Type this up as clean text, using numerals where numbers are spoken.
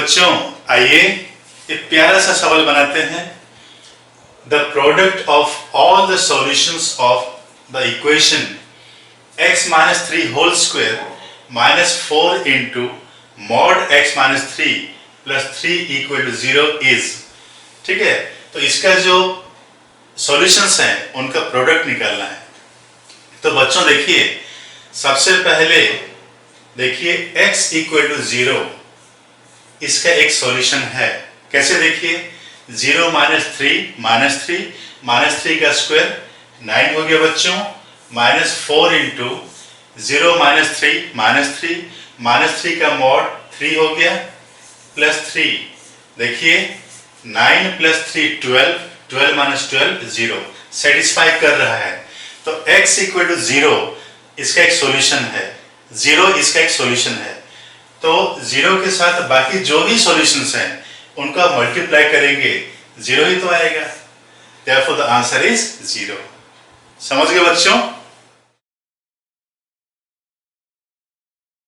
बच्चों, आइए एक प्यारा सा सवाल बनाते हैं। The product of all the solutions of the equation x minus 3 whole square minus 4 into mod x minus 3 plus 3 equal to 0 is. ठीक है, तो इसका जो सॉल्यूशंस हैं उनका प्रोडक्ट निकालना है। तो बच्चों देखिए, सबसे पहले देखिए x इक्वल टू 0, इसका एक सॉल्यूशन है। कैसे देखिए, 0 माइनस 3 का स्क्वायर 9 हो गया बच्चों, माइनस 4 इंटू 0 माइनस 3 का मॉड 3 हो गया प्लस 3। देखिए 9 प्लस 3 12 माइनस 12 0, सेटिस्फाई कर रहा है। तो x इक्वल टू 0 इसका एक सॉल्यूशन है, 0 इसका एक सॉल्यूशन है। तो 0 के साथ बाकी जो भी सॉल्यूशंस हैं उनका मल्टीप्लाई करेंगे, 0 ही तो आएगा। Therefore the answer is 0। समझ गए बच्चों?